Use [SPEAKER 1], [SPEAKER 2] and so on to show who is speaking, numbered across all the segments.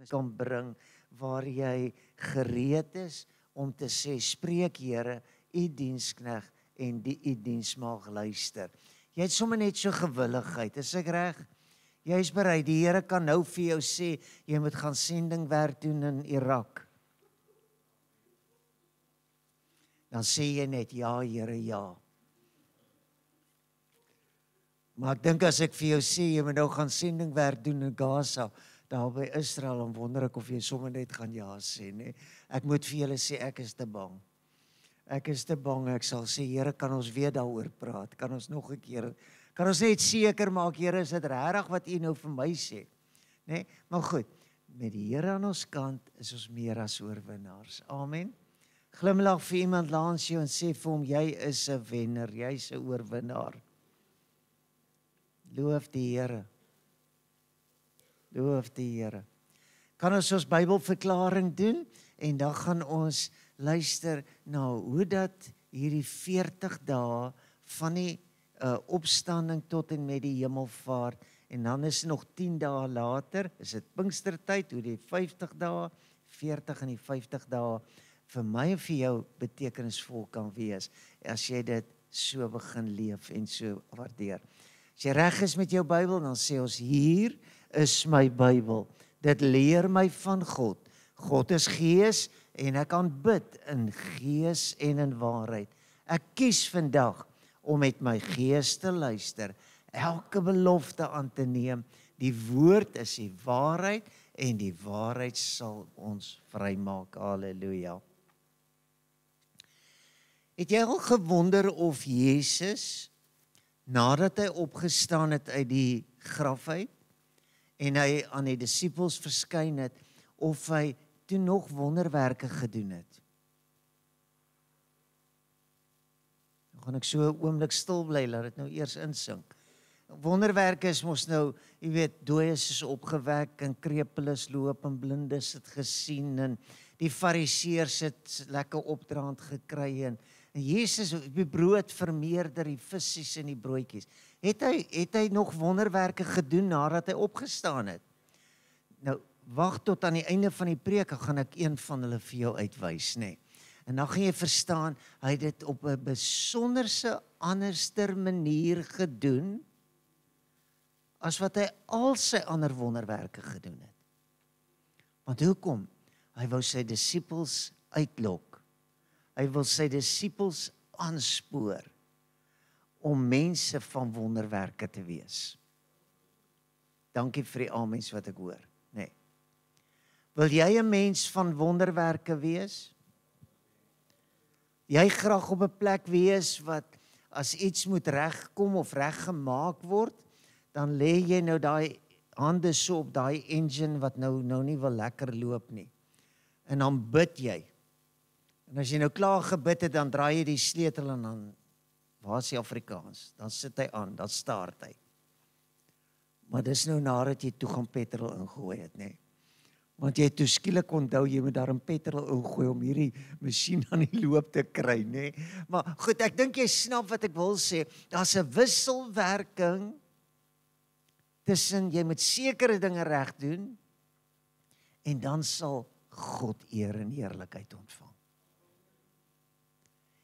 [SPEAKER 1] kan bring waar jy gereed is om te sê, spreek Here, u diensknegt en u diensmaagd luister. Jy het sommer net so gewilligheid, is ek reg? Jy is bereid, die Here kan nou vir jou sê, jy moet gaan sendingwerk doen in Irak. Dan sê jy net, ja Here, ja. Maar ek dink as ek vir jou sê, jy moet nou gaan sendingwerk doen in Gaza, daar by Israel, dan wonder ek of jy sommer net gaan ja sê, nee. Ek moet vir julle sê, ek is te bang. Ek is te bang, ek sal sê, Here, kan ons weer daaroor praat? Kan ons nog 'n keer, kan ons net seker maak, Here, is dit regtig wat u nou vir my sê? Nee, maar goed, met die Here aan ons kant, is ons meer as oorwinnaars. Amen. Glimlag vir iemand langs jou en sê vir hom, jy is 'n wenner, jy's 'n oorwinnaar. Loof die Here. Loof die Here. Kan ons Bybelverklaring doen en dan gaan ons luister na hoe dat hierdie 40 dae van die opstanding tot en met die hemelvaart en dan is nog 10 dae later, is dit Pinkstertyd, hoe die 50 dae, 40 en die 50 dae vir my en vir jou betekenisvol kan wees as jy dit so begin leef en so waardeer. As jy reg is met jou Bybel, dan sê ons, hier is my Bybel. Dit leer my van God. God is gees en ek kan bid in gees en in waarheid. Ek kies vandag om met my gees te luister, elke belofte aan te neem. Die woord is die waarheid en die waarheid sal ons vrymaak. Halleluja. Het jy al gewonder of Jesus, nadat hy opgestaan het uit die graf uit, en hy aan die disippels verskyn het, of hy toe nog wonderwerke gedoen het? Dan gaan ek so 'n oomblik stil bly, laat dit nou eers insink. Wonderwerke is mos nou, jy weet, dooies is opgewek, en krepeles loop, en blindes het gesien, en die fariseërs het lekker opdraand gekry, en Jesus, die brood vermeerder, die visse en die broodjies. Het hy nog wonderwerke gedoen nadat hy opgestaan het? Nou, wag tot aan die einde van die preek, dan gaan ek een van hulle vir jou uitwys, nee. En dan gaan jy verstaan, hy het dit op 'n besonderse, anderster manier gedoen, as wat hy al sy ander wonderwerke gedoen het. Want hoekom? Hy wou sy disippels uitlok. Hy wil sy disippels aanspoor om mense van wonderwerke te wees. Dankie vir die amens wat ek hoor. Nee. Wil jy 'n mens van wonderwerke wees? Jy graag op 'n plek wees wat as iets moet regkom of reggemaak word, dan lê jy nou daai hande so op daai engine wat nou nie wil lekker loop nie. En dan bid jy. En as jy nou klaar gebid het, dan draai jy die sleutel en dan, waar is die Afrikaans? Dan sit hy aan, dan start hy. Maar dis nou nadat jy toe gaan petrol ingegooi het, nee. Want jy het toe skielik onthou, jy moet daar 'n petrol ingooi om hierdie masjien aan die loop te kry, nee. Maar goed, ek dink jy snap wat ek wil sê. Daar's 'n wisselwerking tussen jy moet sekere dinge reg doen en dan sal God eer en heerlikheid ontvang.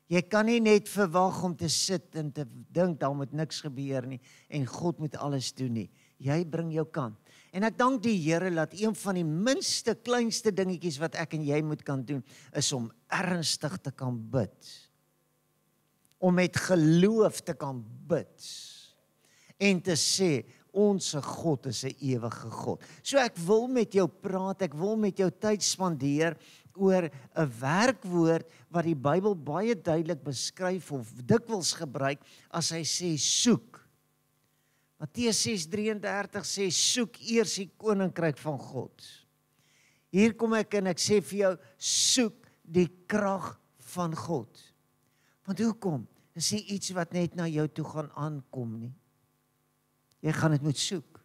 [SPEAKER 1] Jy kan nie net verwag om te sit en te dink, daar moet niks gebeur nie, en God moet alles doen nie. Jy bring jou kant. En ek dank die Here dat een van die minste, kleinste dingetjies wat ek en jy moet kan doen, is om ernstig te kan bid. Om met geloof te kan bid. En te sê, ons God is 'n ewige God. So ek wil met jou praat, ek wil met jou tyd spandeer oor 'n werkwoord wat die Bybel baie duidelik beskryf of dikwels gebruik as hy sê soek. Matteus 6:33 sê soek eers die koninkryk van God. Hier kom ek en ek sê vir jou soek die krag van God. Want hoekom? Dis nie iets wat net na jou toe gaan aankom nie. Jy gaan dit moet soek.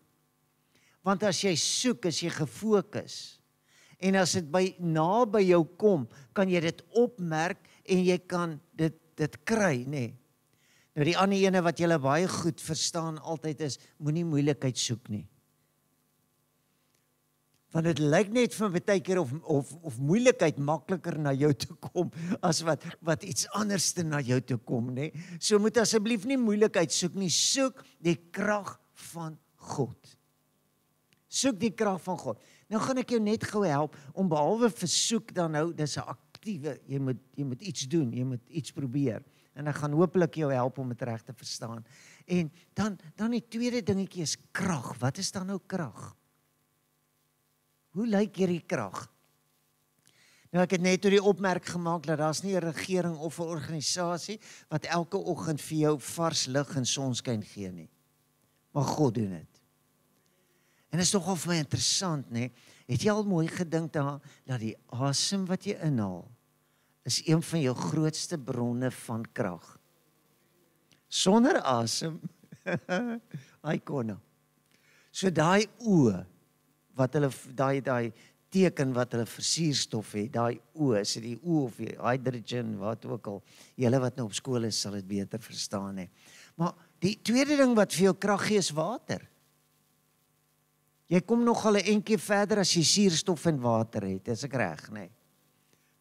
[SPEAKER 1] Want as jy soek, is jy gefokus. En as dit naby jou kom, kan jy dit opmerk en jy kan dit kry, nê. Nou die ander ene wat julle baie goed verstaan altyd is, moenie moeilikheid soek nie. Want dit lyk net van baie keer of moeilikheid makliker na jou toe kom as wat iets anders te na jou toe kom, né? So moet asseblief nie moeilikheid soek nie, soek die krag van God. Soek die krag van God. Nou gaan ek jou net gou help om behalwe vir soek dan nou, dis 'n aktiewe, jy moet iets doen, jy moet iets probeer. En ek gaan hopelik jou help om dit reg te verstaan. En dan die tweede dingetjie is krag. Wat is dan nou krag? Hoe lyk hierdie krag? Nou ek het net oor die opmerk gemaak dat daar's nie 'n regering of 'n organisasie wat elke oggend vir jou vars lig en sonskyn gee nie. Maar God doen dit. En dit is nogal vir my interessant, né? Het jy al mooi gedink daar dat die asem wat jy inhaal is een van jou grootste bronne van krag. Sonder asem, hy kon nou. So daai oë wat hulle daai teken wat hulle vir suurstof het, daai O, is dit die O of die hydrogen, wat ook al, julle wat nou op skool is, sal dit beter verstaan hè. Maar die tweede ding wat vir jou krag gee is water. Jy kom nogal 'n entjie verder as jy suurstof en water het, is ek reg, nê?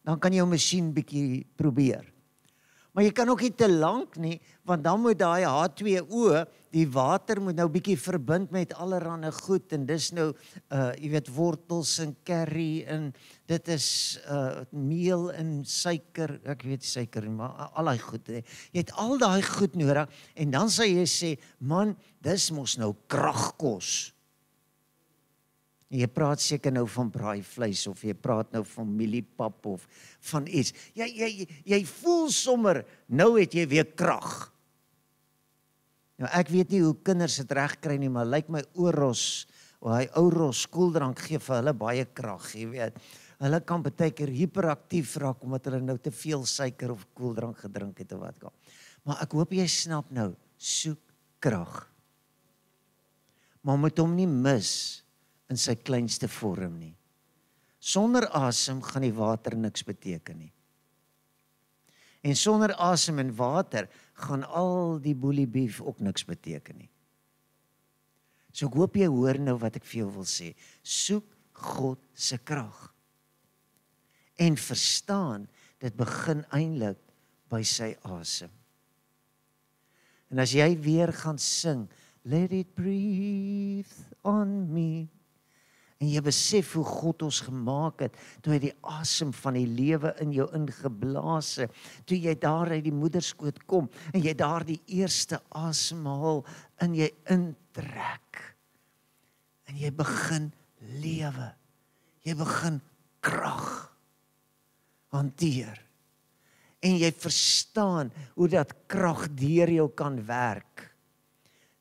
[SPEAKER 1] Dan kan jy jou masjien bietjie probeer. Maar jy kan ook nie te lank nie, want dan moet daai H2O, die water moet nou bietjie verbind met allerlei goed, en dis nou, jy weet, wortels en curry, en dit is meel en suiker, ek weet suiker nie, maar al daai goed, jy het al daai goed nodig, en dan sal jy sê, man, dis mos nou kragkos. Jy praat seker nou van braaivleis, of jy praat nou van mieliepap, of van iets. Jy voel sommer, nou het jy weer krag. Nou ek weet nie hoe kinders dit reg kry nie, maar lyk my Oros, hy Oros koeldrank gee vir hulle baie krag, jy weet. Hulle kan baie keer hyperaktief raak, omdat hulle nou te veel suiker of koeldrank gedrink het, of wat kan. Maar ek hoop jy snap nou, soek krag. Maar moet hom nie mis in sy kleinste vorm nie. Sonder asem gaan die water niks beteken nie. En sonder asem en water gaan al die boelie beef ook niks beteken nie. So ek hoop jy hoor nou wat ek vir jou wil sê. Soek God se krag. En verstaan, dit begin eintlik by sy asem. En as jy weer gaan sing, let it breathe on me, en jy besef hoe God ons gemaak het, toe hy die asem van die lewe in jou ingeblaas het, toe jy daar uit die moederskoot kom, en jy daar die eerste asemhaal in jy intrek, en jy begin lewe, jy begin krag hanteer, en jy verstaan hoe dat krag deur jou kan werk.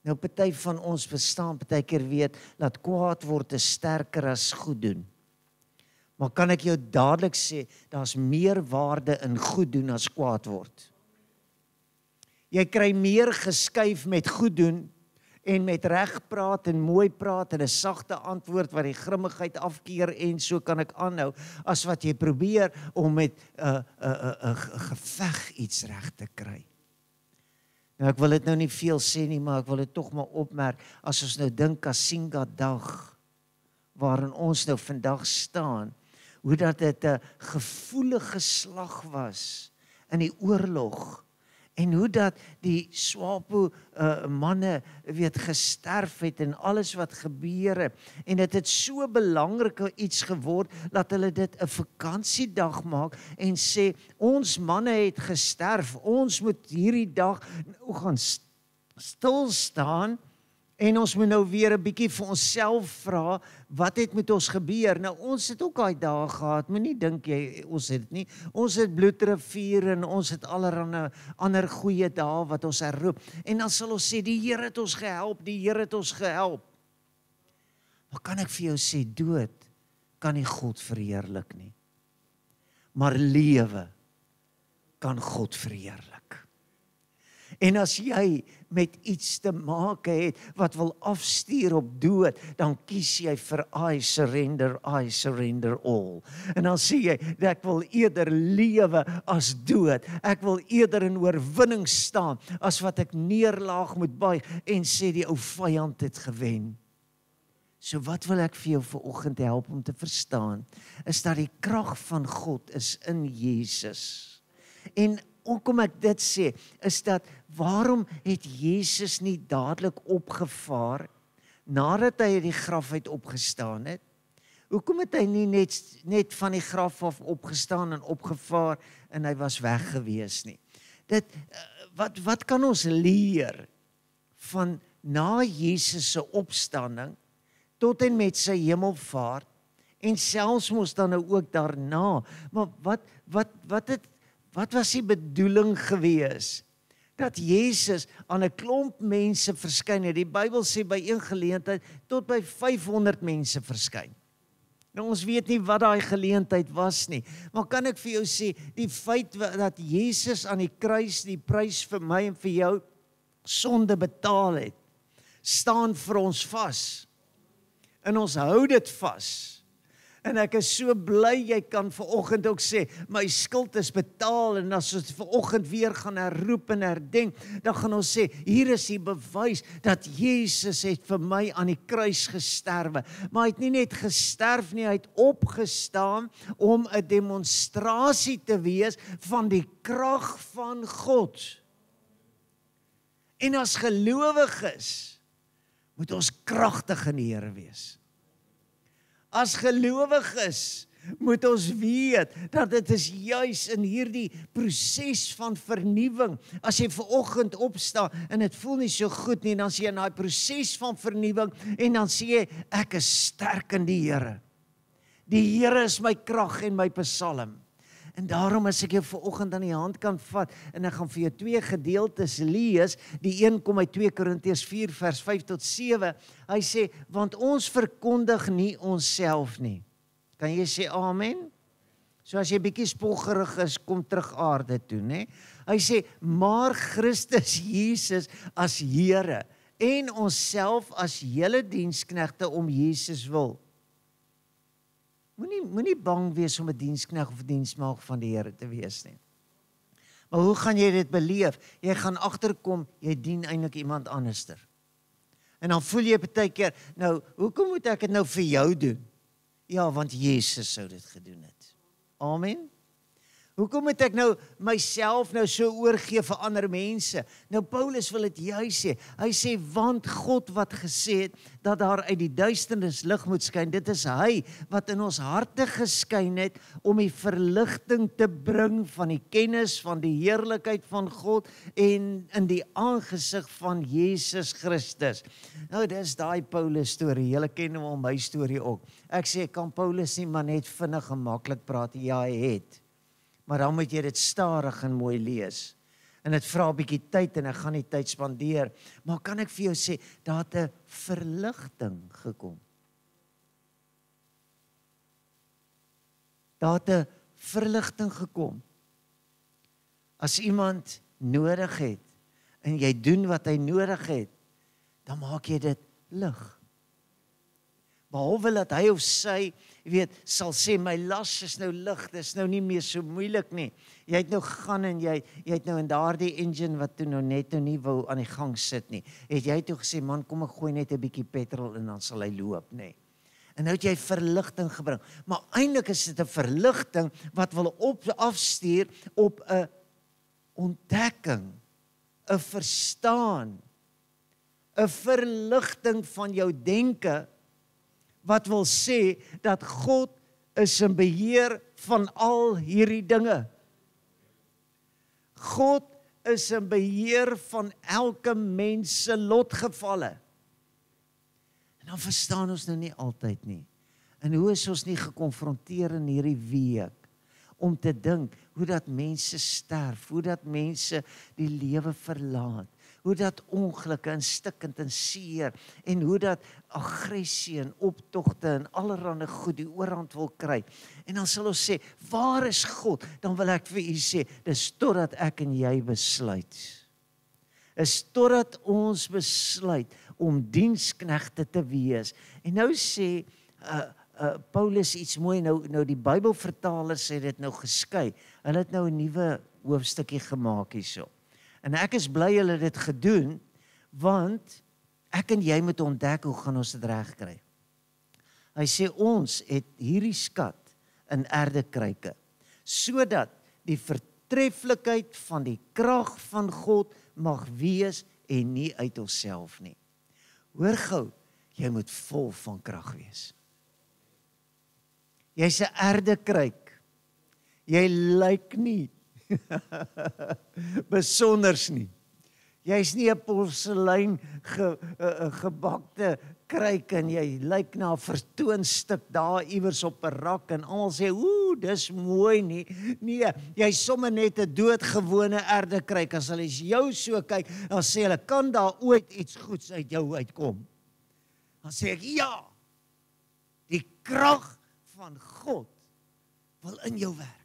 [SPEAKER 1] Nou, party van ons verstaan, party keer weet, dat kwaad word is sterker as goed doen. Maar kan ek jou dadelik sê, daar's meer waarde in goed doen as kwaad word. Jy kry meer geskuif met goed doen, en met reg praat en mooi praat, en 'n sagte antwoord wat die grimmigheid afkeer, en so kan ek aanhou, as wat jy probeer om met 'n geveg iets reg te kry. Nou ek wil dit nou nie veel sê nie, maar ek wil dit tog maar opmerk, as ons nou dink Kasinga dag, waarin ons nou vandag staan, hoe dat dit 'n gevoelige slag was in die oorlog, en hoe dat die SWAPO manne weet gesterf het, en alles wat gebeur het, en dit het so belangrik iets geword, dat hulle dit 'n vakansiedag maak, en sê, ons manne het gesterf, ons moet hierdie dag nou gaan stil staan, en ons moet nou weer 'n bietjie vir onsself vra, wat het met ons gebeur? Nou ons het ook daai dae gehad, moenie dink jy, ons het dit nie, ons het Bloedrivier, en ons het allerlei ander goeie dae wat ons herroep, en dan sal ons sê, die Here het ons gehelp, die Here het ons gehelp. Maar kan ek vir jou sê, dood kan nie God verheerlik nie, maar lewe kan God verheerlik. En as jy met iets te maak het wat wil afstuur op dood, dan kies jy vir I surrender all. En dan sê jy, ek wil eerder lewe as dood. Ek wil eerder in oorwinning staan, as wat ek neerlaag moet buig en sê die ou vyand het gewen. So wat wil ek vir jou vanoggend help om te verstaan, is dat die krag van God is in Jesus. En hoekom ek dit sê, is dat waarom het Jesus nie dadelik opgevaar nadat hy uit die graf uit opgestaan het? Hoekom het hy nie net van die graf af opgestaan en opgevaar en hy was weg gewees nie? Wat kan ons leer van na Jesus se opstanding tot en met sy hemelvaart en selfs mos dan nou ook daarna? Maar wat was die bedoeling gewees? Dat Jesus aan 'n klomp mense verskyn het. Die Bybel sê by een geleentheid tot by 500 mense verskyn. Nou ons weet nie wat daai geleentheid was nie, maar kan ek vir jou sê, die feit dat Jesus aan die kruis die prys vir my en vir jou sonde betaal het, staan vir ons vas. En ons hou dit vas. En ek is so bly jy kan vanoggend ook sê, my skuld is betaal, en as ons vanoggend weer gaan herroep en herdenk, dan gaan ons sê, hier is die bewys dat Jesus het vir my aan die kruis gesterwe. Maar hy het nie net gesterf nie, hy het opgestaan om 'n demonstrasie te wees van die krag van God. En as gelowiges moet ons kragtig in die Here wees. As gelowiges moet ons weet dat dit is juis in hierdie proses van vernuwing. As jy vanoggend opstaan en dit voel nie so goed nie, dan sê jy in daai proses van vernuwing en dan sê jy, ek is sterk in die Here. Die Here is my krag en my psalm. En daarom as ek jou vanoggend aan die hand kan vat en ek gaan vir jou 2 gedeeltes lees, die een kom uit 2 Korintiërs 4 vers 5 tot 7. Hy sê, want ons verkondig nie onsself nie. Kan jy sê amen? So as jy bietjie spoggerig is, kom terug aarde toe, né? Hy sê, maar Christus Jesus as Here en onsself as julle diensknegte om Jesus wil. Moenie bang wees om 'n dienskneg of 'n diensmaagd van die Here te wees nie. Maar hoe gaan jy dit beleef? Jy gaan agterkom, jy dien eintlik iemand anderster. En dan voel jy baie keer, nou, hoekom moet ek dit nou vir jou doen? Ja, want Jesus sou dit gedoen het. Amen. Hoekom moet ek nou myself nou so oorgee vir ander mense? Nou Paulus wil dit juis sê. Hy sê, want God wat gesê het, dat daar uit die duisternis lig moet skyn, dit is hy wat in ons harte geskyn het, om die verligting te bring van die kennis van die heerlikheid van God, en in die aangesig van Jesus Christus. Nou dis daai Paulus storie, julle ken hom my storie ook. Ek sê, kan Paulus nie maar net vinnig en maklik praat? Ja, hy het. Maar dan moet jy dit stadig en mooi lees. En dit vra 'n bietjie tyd en ek gaan nie tyd spandeer. Maar kan ek vir jou sê, daar het 'n verligting gekom. Daar het 'n verligting gekom. As iemand nodig het, en jy doen wat hy nodig het, dan maak jy dit lig. Behalwe dat hy of sy, sal sê, my las is nou lig, dit is nou nie meer so moeilik nie. Jy het nou gegaan en jy het nou in daardie engine wat toe nou net nie wou aan die gang sit nie, het jy toe gesê, man, kom ek gooi net 'n bietjie petrol en dan sal hy loop, nee. En nou het jy verligting gebring. Maar eintlik is dit 'n verligting wat wil afstuur op 'n ontdekking, 'n verstaan, 'n verligting van jou denke, wat wil sê dat God is in beheer van al hierdie dinge. God is in beheer van elke mens se lotgevalle. En dan verstaan ons nou nie altyd nie. En hoe is ons nie gekonfronteer in hierdie week om te dink hoe dat mense sterf, hoe dat mense die lewe verlaat, hoe dat ongelukke en stikkend en seer, en hoe dat aggressie en optogte en allerhande goed die oorhand wil kry. En dan sal ons sê, waar is God? Dan wil ek vir u sê, dis totdat ek en jy besluit. Is totdat ons besluit om diensknegte te wees. En nou sê Paulus iets mooi, nou die Bybelvertalers het dit nou geskei. Hulle het nou 'n nuwe hoofstukkie gemaak hierso. En ek is bly hulle het dit gedoen, want ek en jy moet ontdek hoe gaan ons dit regkry. Hy sê ons het hierdie skat in erdekruike, sodat die vertreffelikheid van die krag van God mag wees en nie uit onsself nie. Hoor gou, jy moet vol van krag wees. Jy's 'n erdekruik. Jy lyk nie besonders nie. Jy's nie 'n porselein gebakte kruik en jy lyk na 'n vertoonstuk daar iewers op 'n rak en almal sê, "Ooh, dis mooi nie." Nee, jy's sommer net 'n doodgewone erdekruik. As hulle jou so kyk, dan sê hulle, "Kan daar ooit iets goeds uit jou uitkom?" Dan sê ek, "Ja. Die krag van God wil in jou werk."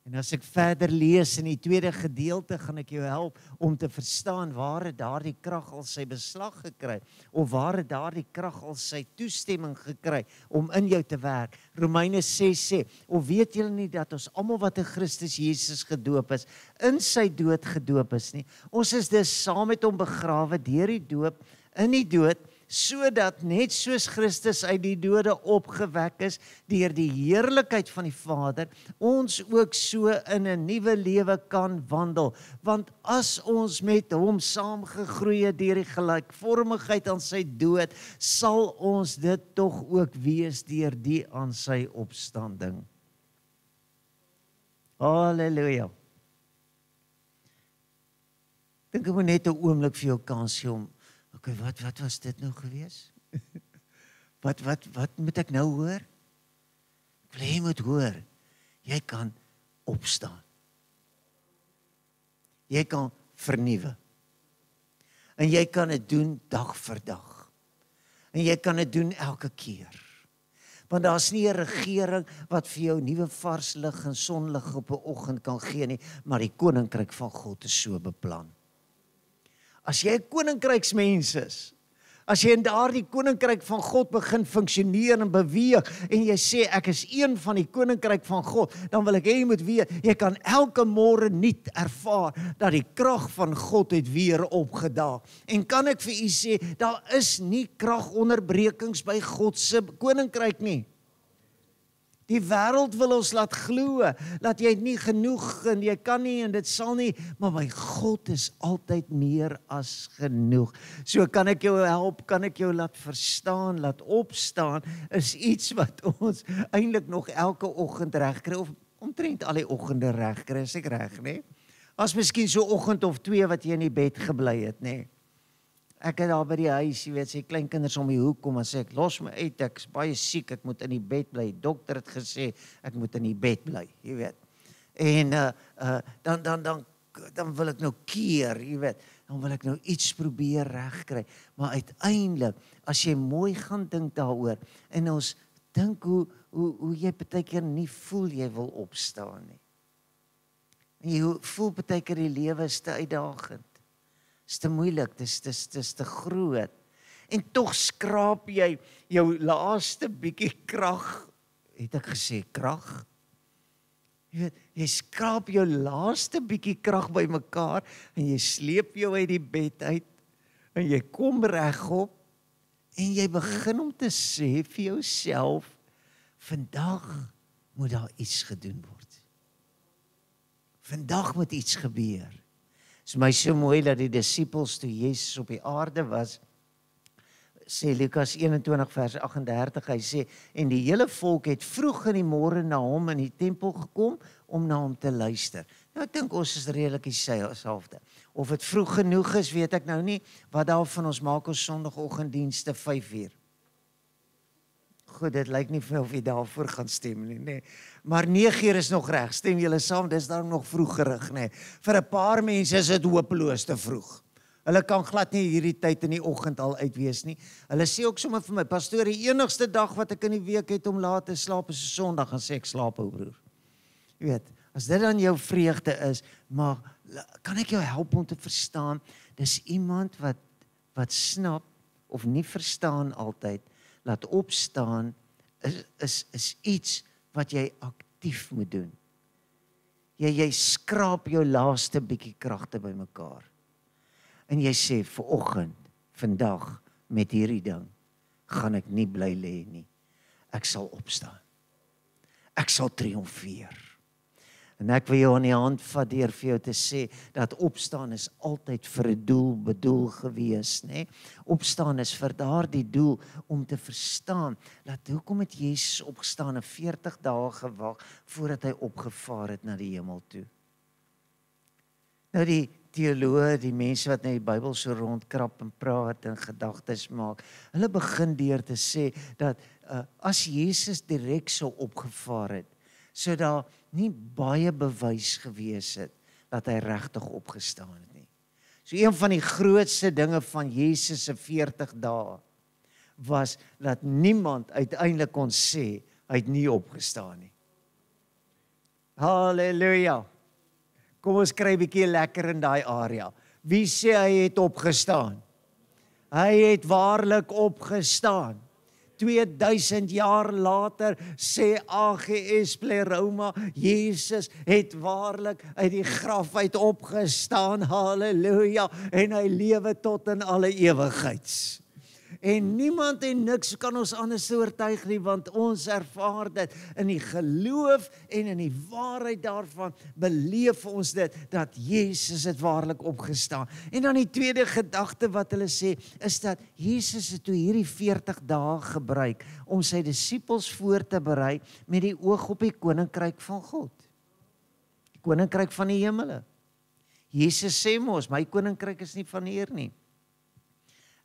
[SPEAKER 1] En as ek verder lees in die tweede gedeelte, gaan ek jou help om te verstaan waar het daardie krag al sy beslag gekry, of waar het daardie krag al sy toestemming gekry om in jou te werk. Romeine 6 sê, "Of weet julle nie dat ons almal wat in Christus Jesus gedoop is, in sy dood gedoop is nie? Ons is dus saam met hom begrawe deur die doop in die dood, sodat net soos Christus uit die dode opgewek is deur die heerlikheid van die Vader, ons ook so in 'n nuwe lewe kan wandel. Want as ons met hom saamgegroei het deur die gelykvormigheid aan sy dood, sal ons dit tog ook wees deur die aan sy opstanding." Halleluja. Dink ek moet net 'n oomblik vir jou kans gee om okay, wat was dit nou gewees? Wat moet ek nou hoor? Ek wil hê jy moet hoor, jy kan opstaan. Jy kan vernuwe. En jy kan dit doen dag vir dag. En jy kan dit doen elke keer. Want daar's nie 'n regering wat vir jou nuwe vars lig en sonlig op 'n oggend kan gee nie, maar die koninkryk van God is so beplan. As jy 'n koninkryksmens is, as jy in daardie koninkryk van God begin funksioneer en beweeg, en jy sê ek is een van die koninkryk van God, dan wil ek hê jy moet weet, jy kan elke môre nuut ervaar dat die krag van God het weer opgedaag. En kan ek vir u sê, daar is nie kragonderbrekings by God se koninkryk nie. Die wêreld wil ons laat glo, dat jy nie genoeg en jy kan nie en dit sal nie, maar by God is altyd meer as genoeg. So kan ek jou help, kan ek jou laat verstaan, laat opstaan, is iets wat ons eintlik nog elke oggend reg kry, of omtrent al die oggende reg kry, is ek reg, nê? As miskien so 'n oggend of 2 wat jy in die bed gebly het, nê? Ek het daar by die huis, jy weet, sy kleinkinders om die hoek kom en sê ek los my uit, ek is baie siek, ek moet in die bed bly. Die dokter het gesê ek moet in die bed bly, jy weet. En dan wil ek nou keer, jy weet. Dan wil ek nou iets probeer regkry. Maar uiteindelik, as jy mooi gaan dink daaroor en ons dink hoe jy partykeer nie voel jy wil opstaan nie. En jy voel partykeer die lewe is te uitdagend. Is te moeilik, dis te groot. En tog skraap jy jou laaste bietjie krag, het ek gesê krag? Jy weet, jy skraap jou laaste bietjie krag bymekaar en jy sleep jou uit die bed uit en jy kom regop en jy begin om te sê vir jouself, vandag moet daar iets gedoen word. Vandag moet iets gebeur. Dit is my so mooi dat die disippels toe Jesus op die aarde was, sê Lukas 21 vers 38, hy sê, en die hele volk het vroeg in die môre na hom in die tempel gekom om na hom te luister. Nou ek dink ons is redelik dieselfde. Of dit vroeg genoeg is, weet ek nou nie, wat daarvan ons maak ons Sondagoggenddienste 5:00. Goed, dit lyk nie vir my of jy daarvoor gaan stem nie, nee. Maar 9:00 is nog reg, stem julle saam, dis daarom nog vroegerig, nee. Vir 'n paar mense is dit hopeloos te vroeg. Hulle kan glad nie hierdie tyd in die oggend al uit wees nie. Hulle sê ook sommer vir my, pastoor, die enigste dag wat ek in die week het om laat te slaap is 'n Sondag, en sê ek slaap ou broer. Jy weet, as dit dan jou vreugde is, maar kan ek jou help om te verstaan, dis iemand wat snap of nie verstaan altyd, laat opstaan is iets wat jy aktief moet doen. Jy skraap jou laaste bietjie kragte bymekaar. En jy sê, vanoggend, vandag, met hierdie ding, gaan ek nie bly lê nie. Ek sal opstaan. Ek sal triomfeer. En ek wil jou aan die hand vat deur vir jou te sê, dat opstaan is altyd vir 'n doel bedoel gewees, né? Opstaan is vir daardie doel om te verstaan, dat hoekom het Jesus opgestaan en 40 dae gewag, voordat hy opgevaar het na die hemel toe. Nou die teoloë, die mense wat na die Bybel so rondkrap en praat en gedagtes maak, hulle begin deur te sê, dat as Jesus direk sou opgevaar het, sou daar nie baie bewys gewees het, dat hy regtig opgestaan het nie. So een van die grootste dinge van Jesus se 40 dae, was dat niemand uiteindelik kon sê, hy het nie opgestaan nie. Halleluja! Kom ons kry 'n bietjie lekker in daai area. Wie sê hy het opgestaan? Hy het waarlik opgestaan. 2000 jaar later sê AGS Pleroma, Jesus het waarlik uit die graf uit opgestaan, halleluja, en hy lewe tot in alle ewigheids. En niemand en niks kan ons anders oortuig nie, want ons ervaar dit in die geloof en in die waarheid daarvan, beleef ons dit, dat Jesus het waarlik opgestaan. En dan die tweede gedagte wat hulle sê, is dat Jesus het toe hierdie 40 dae gebruik, om sy disippels voor te berei, met die oog op die koninkryk van God. Die koninkryk van die hemele. Jesus sê mos, my koninkryk is nie van hier nie.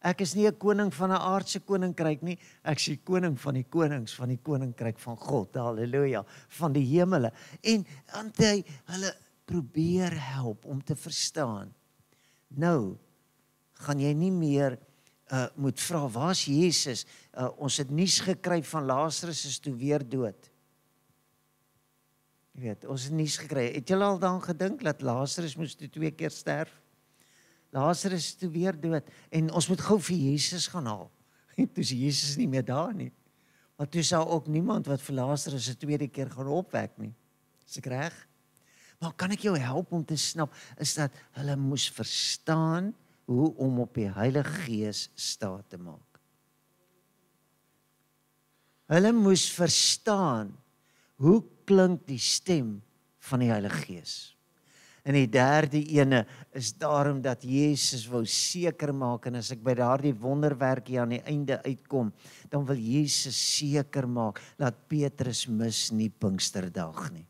[SPEAKER 1] Ek is nie 'n koning van 'n aardse koninkryk nie, ek is die koning van die konings, van die koninkryk van God, halleluja, van die hemele. En hy hulle probeer help om te verstaan. Nou, gaan jy nie meer moet vra, waar is Jesus? Ons het nuus gekry van Lazarus is toe weer dood. Jy weet, ons het nuus gekry. Het julle al daaraan gedink, dat Lazarus moes toe 2 keer sterf? Lazarus is toe weer dood, en ons moet gou vir Jesus gaan haal. En toe is Jesus nie meer daar nie. Maar toe sou ook niemand wat vir Lazarus 'n tweede keer gaan opwek nie. Is ek reg? Maar kan ek jou help om te snap, is dat hulle moes verstaan hoe om op die Heilige Gees staat te maak. Hulle moes verstaan, hoe klink die stem van die Heilige Gees. En die derde ene is daarom dat Jesus wou seker maak, en as ek by daardie wonderwerkie aan die einde uitkom, dan wil Jesus seker maak, dat Petrus mis nie Pinksterdag nie.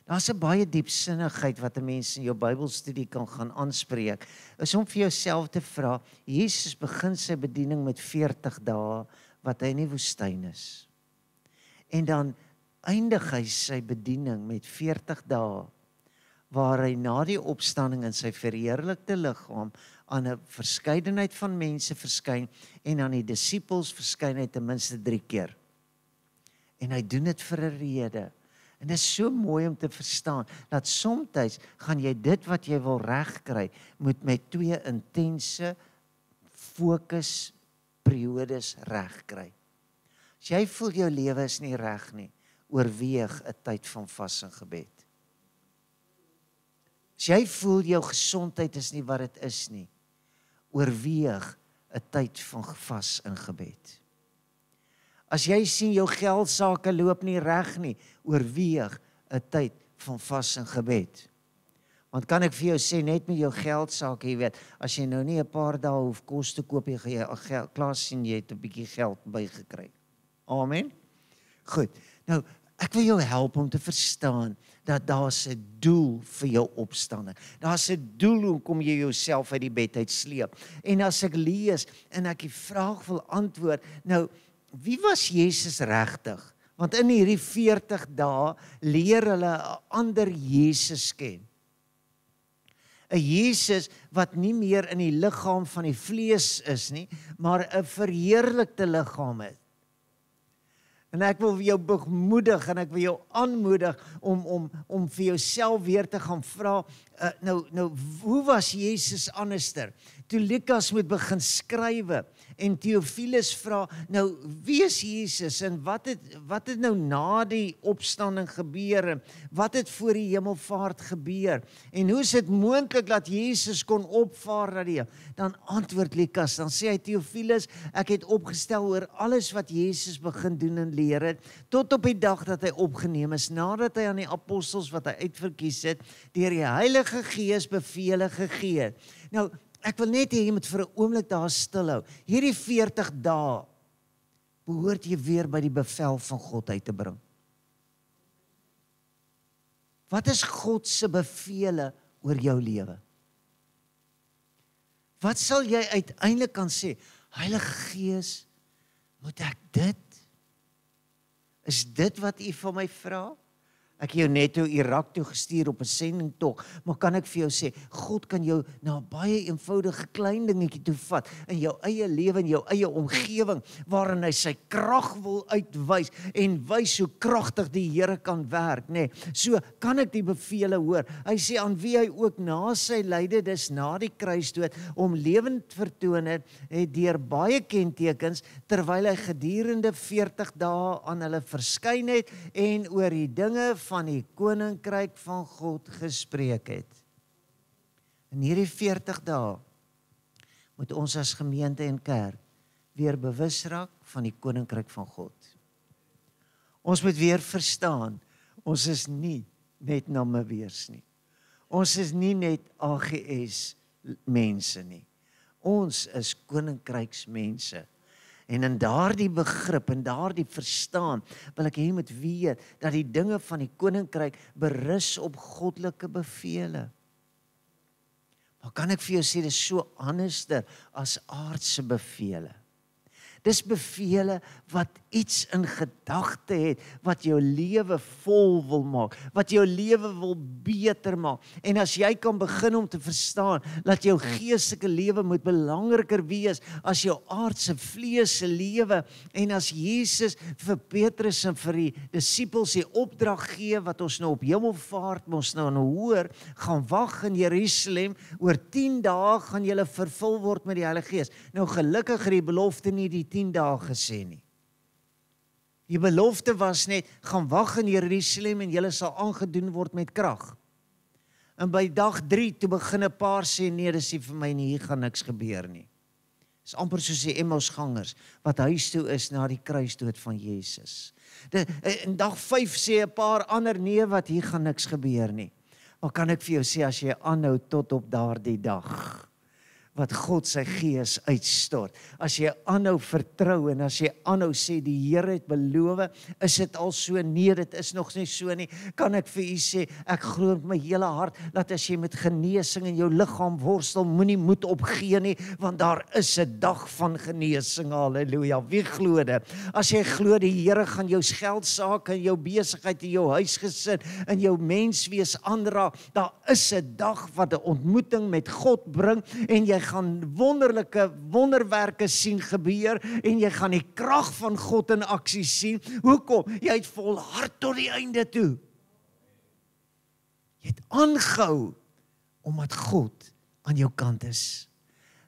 [SPEAKER 1] Daar's 'n baie diepsinnigheid wat 'n mens in jou Bybelstudie kan gaan aanspreek, is om vir jouself te vra, Jesus begin sy bediening met 40 dae, wat hy in die woestyn is. En dan eindig hy sy bediening met 40 dae, waar hy na die opstanding in sy verheerlikte liggaam aan 'n verskeidenheid van mense verskyn, en aan die disippels verskyn hy ten minste 3 keer. En hy doen dit vir 'n rede. En dit is so mooi om te verstaan, dat soms gaan jy dit wat jy wil regkry, moet met 2 intense fokusperiodes regkry. As jy voel jou lewe is nie reg nie, oorweeg 'n tyd van vas en gebed. As jy voel jou gesondheid is nie wat dit is nie, oorweeg 'n tyd van vas en gebed. As jy sien jou geldsaake loop nie reg nie, oorweeg 'n tyd van vas en gebed. Want kan ek vir jou sê, net met jou geldsaake, jy weet, as jy nou nie 'n paar dae hoef kos te koop, jy gaan klaar sien jy het 'n bietjie geld bygekry. Amen. Goed. Nou, ek wil jou help om te verstaan dat daar's 'n doel vir jou opstanding. Daar's 'n doel hoekom jy jouself uit die bed uit sleep. En as ek lees en ek die vraag wil antwoord, nou, wie was Jesus regtig? Want in hierdie 40 dae leer hulle 'n ander Jesus ken. 'n Jesus wat nie meer in die liggaam van die vlees is nie, maar 'n verheerlikte liggaam het. En ek wil jou bemoedig en ek wil jou aanmoedig om vir jouself weer te gaan vra, nou, hoe was Jesus anderster? Toe Lukas moet begin skrywe en Theophilus vra, nou, wie is Jesus en wat het nou na die opstanding gebeur en wat het voor die hemelvaart gebeur? En hoe is dit moontlik dat Jesus kon opvaar na die hemel? Dan antwoord Lukas, dan sê hy, Theophilus, ek het opgestel oor alles wat Jesus begin doen en leer het, tot op die dag dat hy opgeneem is, nadat hy aan die apostels wat hy uitverkies het, deur die Heilige Gees bevele gegee het. Nou, ek wil net hê jy moet vir 'n oomblik daar stil hou. Hierdie 40 dae behoort jy weer by die bevel van God uit te bring. Wat is God se bevele oor jou lewe? Wat sal jy uiteindelik kan sê? Heilige Gees, moet ek dit? Is dit wat U van my vra? Ek het jou net toe Irak toe gestuur op 'n sendingtog, maar kan ek vir jou sê, God kan jou na 'n baie eenvoudige klein dingetjie toe vat in jou eie lewe en jou eie omgewing waarin hy sy krag wil uitwys en wys hoe kragtig die Here kan werk, nê. So kan ek die bevele hoor. Hy sê aan wie hy ook na sy lyde, dis na die kruisdood, om lewend vertoon het deur baie kentekens terwyl hy gedurende 40 dae aan hulle verskyn het en oor die dinge van die koninkryk van God gespreek het. In hierdie 40 dae moet ons as gemeente en kerk weer bewus raak van die koninkryk van God. Ons moet weer verstaan, ons is nie net Namibiërs nie. Ons is nie net AGS mense nie. Ons is koninkryksmense. En in daardie begrip en daardie verstaan wil ek hê jy moet weet dat die dinge van die koninkryk berus op goddelike bevele. Maar kan ek vir jou sê, dit is so anderster as aardse bevele. Dis bevele wat iets in gedagte het, wat jou lewe vol wil maak, wat jou lewe wil beter maak. En as jy kan begin om te verstaan, dat jou geestelike lewe moet belangriker wees as jou aardse vleese lewe, en as Jesus vir Petrus en vir die disippels die opdrag gee, wat ons nou op hemelvaart ons nou hoor, gaan wag in Jerusalem, oor 10 dae gaan julle vervul word met die Heilige Gees. Nou gelukkig het die belofte nie die 10 dae gesê nie. Die belofte was net, gaan wag in Jerusalem en julle sal aangedoen word met krag. En by dag 3, toe begin 'n paar sê, nee, dis nie vir my nie, hier gaan niks gebeur nie. Dis amper soos die Emmausgangers, wat huis toe is na die kruisdood van Jesus. In dag 5 sê 'n paar ander, nee, wat hier gaan niks gebeur nie. Maar kan ek vir jou sê, as jy aanhou tot op daardie dag, wat God sy Gees uitstort, as jy aanhou vertrou en as jy aanhou sê die Here het beloof, is dit al so? Nee, dit is nog nie so nie. Kan ek vir u sê, ek glo met my hele hart dat as jy met genesing in jou liggaam worstel, moenie moed opgee nie, want daar is 'n dag van genesing. Halleluja. Wie glo dit? As jy glo die Here gaan jou geldsaake en jou besigheid en jou huisgesin en jou menswees aanraak, daar is 'n dag wat 'n ontmoeting met God bring en jy gaan wonderlike wonderwerke sien gebeur en jy gaan die krag van God in aksie sien. Hoekom? Jy het volhard tot die einde toe. Jy het aangehou omdat God aan jou kant is.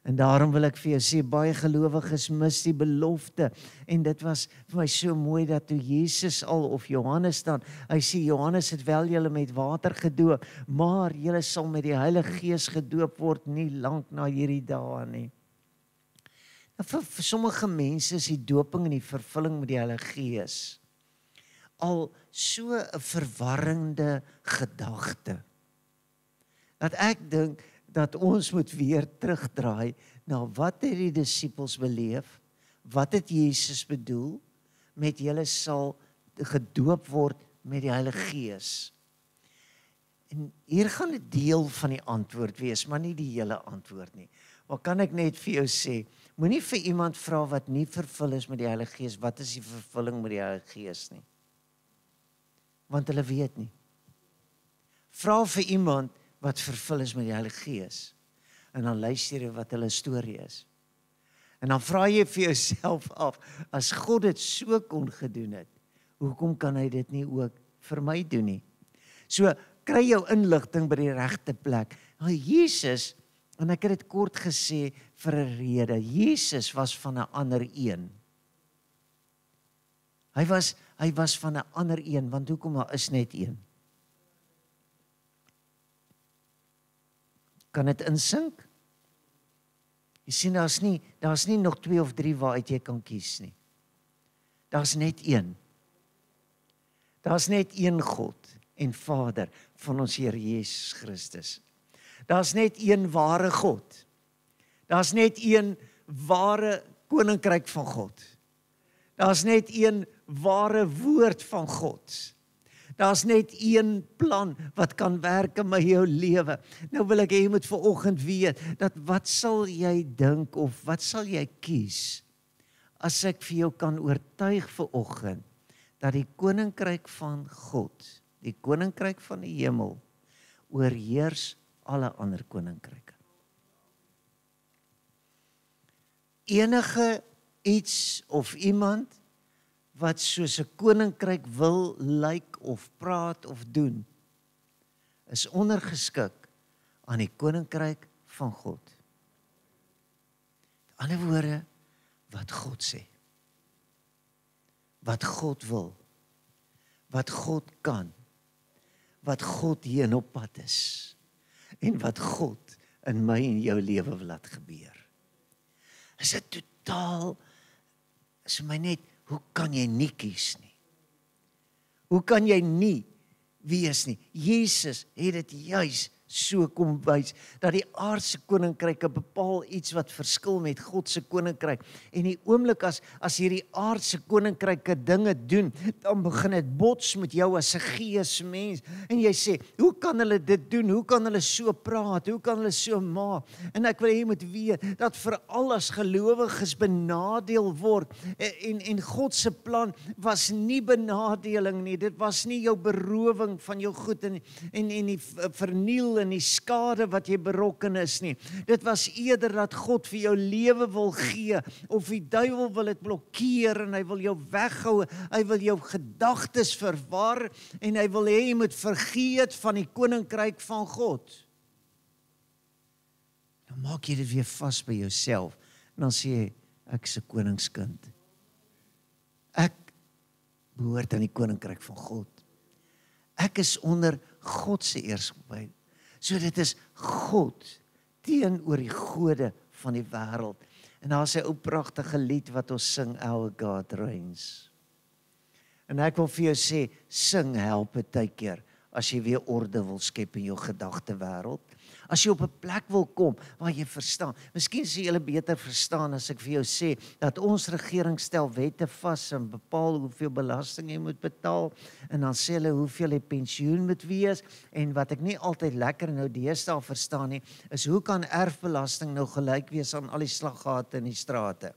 [SPEAKER 1] En daarom wil ek vir jou sê, baie gelowiges mis die belofte. En dit was vir my so mooi dat toe Jesus of Johannes dan, hy sê, Johannes het wel julle met water gedoop, maar julle sal met die Heilige Gees gedoop word nie lank na hierdie dae nie. Nou, vir sommige mense is die doping en die vervulling met die Heilige Gees al so 'n verwarrende gedagte, dat ek dink dat ons moet weer terugdraai na wat het die disippels beleef, wat het Jesus bedoel met julle sal gedoop word met die Heilige Gees. En hier gaan 'n deel van die antwoord wees, maar nie die hele antwoord nie. Maar kan ek net vir jou sê, moenie vir iemand vra wat nie vervul is met die Heilige Gees, wat is die vervulling met die Heilige Gees nie? Want hulle weet nie. Vra vir iemand wat vervul is met die Heilige Gees, en dan luister jy wat hulle storie is. En dan vra jy vir jouself af, as God dit so kon gedoen het, hoekom kan hy dit nie ook vir my doen nie? So, kry jou inligting by die regte plek. Nou, Jesus, en ek het dit kort gesê vir 'n rede, Jesus was van 'n ander een. Hy was van 'n ander een, want hoekom, daar is net een. Kan dit insink? Jy sien, daar's nie nog 2 of 3 waaruit jy kan kies nie. Daar's net een. Daar's net een God en Vader van ons Here Jesus Christus. Daar's net een ware God. Daar's net een ware koninkryk van God. Daar's net een ware woord van God. Daar's net een plan wat kan werk in my jou lewe. Nou wil ek hê jy moet vanoggend weet, dat wat sal jy dink of wat sal jy kies, as ek vir jou kan oortuig vanoggend, dat die koninkryk van God, die koninkryk van die hemel, oorheers alle ander koninkryke. Enige iets of iemand wat soos 'n koninkryk wil, lyk of praat of doen, is ondergeskik aan die koninkryk van God. Met ander woorde, wat God sê, wat God wil, wat God kan, wat God heen op pad is, en wat God in my en jou lewe wil laat gebeur. Is dit totaal, is my net, hoe kan jy nie kies nie? Hoe kan jy nie wees nie? Jesus het dit juis so kom wys, dat die aardse koninkryke bepaal iets wat verskil met God se koninkryk. En die oomblik as hierdie aardse koninkryke dinge doen, dan begin dit bots met jou as 'n geesmens. En jy sê, hoe kan hulle dit doen? Hoe kan hulle so praat? Hoe kan hulle so maak? En ek wil hê jy moet weet, dat veral as gelowiges benadeel word, en God se plan was nie benadeling nie, dit was nie jou berowing van jou goed en die verniel en die skade wat jy berokken is nie. Dit was eerder dat God vir jou lewe wil gee, of die duiwel wil dit blokkeer, en hy wil jou weghou, hy wil jou gedagtes verwar, en hy wil hê jy moet vergeet van die koninkryk van God. Dan maak jy dit weer vas by jouself, en dan sê jy, ek is 'n koningskind. Ek behoort aan die koninkryk van God. Ek is onder God se heerskappy. So dit is God teenoor die gode van die wêreld. En daar is 'n ou pragtige lied wat ons sing, Our God Reigns. En ek wil vir jou sê, sing help partykeer as jy weer orde wil skep in jou gedagtewêreld. As jy op 'n plek wil kom waar jy verstaan. Miskien sê jy beter verstaan as ek vir jou sê dat ons regering stel wette vas en bepaal hoeveel belasting jy moet betaal, en dan sê hulle hoeveel die pensioen moet wees, en wat ek nie altyd lekker nou deesdae verstaan nie, is hoe kan erfbelasting nou gelyk wees aan al die slaggate in die strate?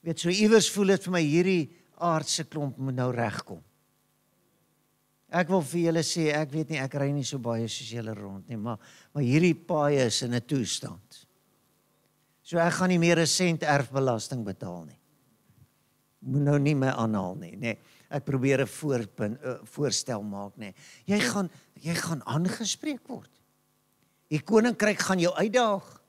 [SPEAKER 1] Weet, so iewers voel dit vir my, hierdie aardse klomp moet nou regkom. Ek wil vir julle sê, ek weet nie, ek ry nie so baie soos julle rond nie, maar hierdie paaie is in 'n toestand. So ek gaan nie meer 'n sent erfbelasting betaal nie. Moet nou nie my aanhaal nie, nee. Ek probeer 'n voorstel maak, nee. Jy gaan aangespreek word. Die koninkryk gaan jou uitdaag.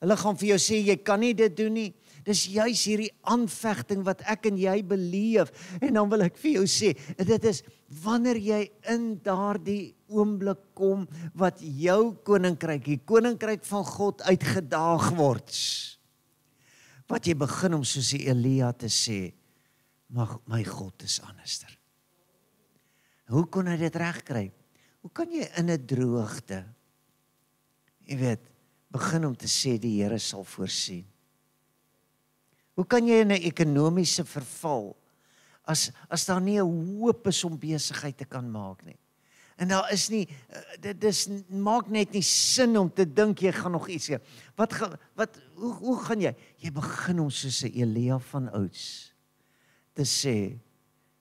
[SPEAKER 1] Hulle gaan vir jou sê, jy kan nie dit doen nie. Dis juis hierdie aanvegting wat ek en jy beleef. En dan wil ek vir jou sê, dit is wanneer jy in daardie oomblik kom, wat jou koninkryk, die koninkryk van God uitgedaag word. Wat jy begin om soos die Elia te sê, maar my God is anderster. Hoe kon hy dit regkry? Hoe kan jy in 'n droogte, jy weet, begin om te sê die Here sal voorsien? Hoe kan jy in 'n ekonomiese verval, as daar nie 'n hoop is om besigheid te kan maak nie? En daar is nie, dit maak net nie sin om te dink jy gaan nog iets hê. Hoe gaan jy? Jy begin om soos 'n Elia van ouds te sê,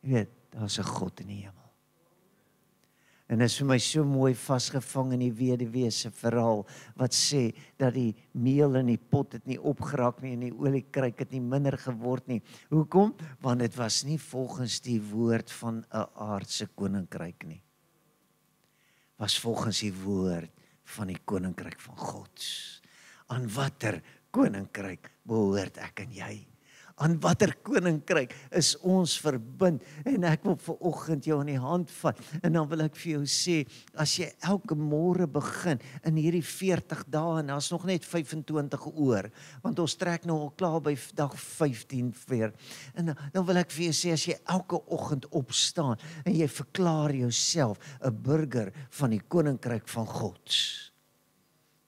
[SPEAKER 1] jy weet, daar's 'n God in die hemel. En is vir my so mooi vasgevang in die weduwee se verhaal, wat sê, dat die meel in die pot het nie opgeraak nie, en die oliekruik het nie minder geword nie. Hoekom? Want dit was nie volgens die woord van 'n aardse koninkryk nie. Was volgens die woord van die koninkryk van God. Aan watter koninkryk behoort ek en jy? Aan watter koninkryk is ons verbind? En ek wil vanoggend jou aan die hand vat, en dan wil ek vir jou sê, as jy elke môre begin, in hierdie 40 dae, en daar's nog net 25 oor, want ons trek nou al klaar by dag 15 weer, en dan wil ek vir jou sê, as jy elke oggend opstaan, en jy verklaar jouself 'n burger van die koninkryk van God,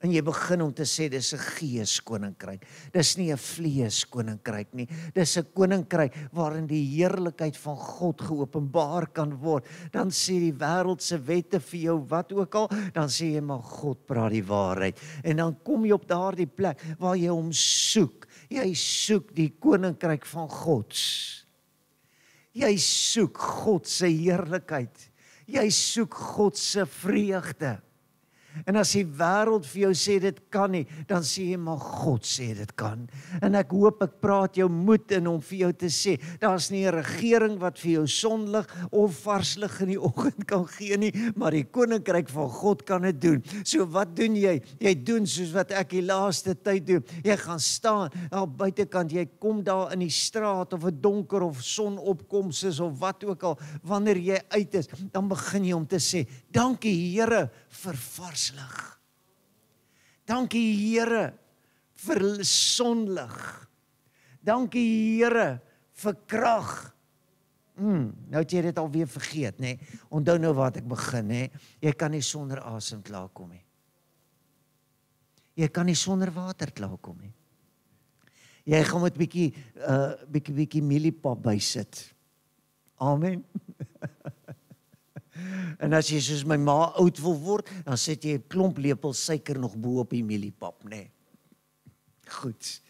[SPEAKER 1] en jy begin om te sê, dis 'n gees koninkryk, dis nie 'n vlees koninkryk nie, dis 'n koninkryk waarin die heerlikheid van God geopenbaar kan word, dan sê die wêreld se wette vir jou wat ook al, dan sê jy, maar God praat die waarheid, en dan kom jy op daardie plek, waar jy hom soek, jy soek die koninkryk van God, jy soek God se heerlikheid, jy soek God se vreugde. En as die wêreld vir jou sê dit kan nie, dan sê jy, maar God sê dit kan. En ek hoop ek praat jou moed in om vir jou te sê, daar's nie 'n regering wat vir jou sonlig of vars lig in die oggend kan gee nie, maar die koninkryk van God kan dit doen. So wat doen jy? Jy doen soos wat ek die laaste tyd doen. Jy gaan staan daar buitekant, jy kom daar in die straat of 'n donker of sonopkoms is of wat ook al, wanneer jy uit is, dan begin jy om te sê, dankie Here vir vars lig. Dankie Here vir sonlig. Dankie Here vir krag. Nou het jy dit alweer vergeet, nê? Onthou nou wat ek begin, nê? Jy kan nie sonder asem klaarkom nie. Jy kan nie sonder water klaarkom nie. Jy gaan met bietjie mieliepap bysit. Amen. En as jy soos my ma oud wil word, dan sit jy 'n klomp lepel suiker nog bo op die mieliepap, nê? Goed.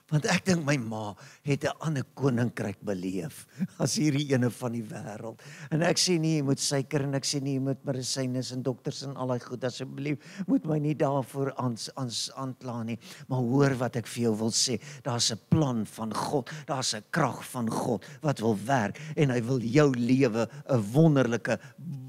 [SPEAKER 1] Want ek dink my ma het 'n ander koninkryk beleef as hierdie ene van die wêreld. En ek sê nie jy moet suiker en ek sê nie jy moet medisyne en dokters en al daai goed, asseblief moet my nie daarvoor aankla nie. Maar hoor wat ek vir jou wil sê, daar's 'n plan van God, daar's 'n krag van God wat wil werk en hy wil jou lewe 'n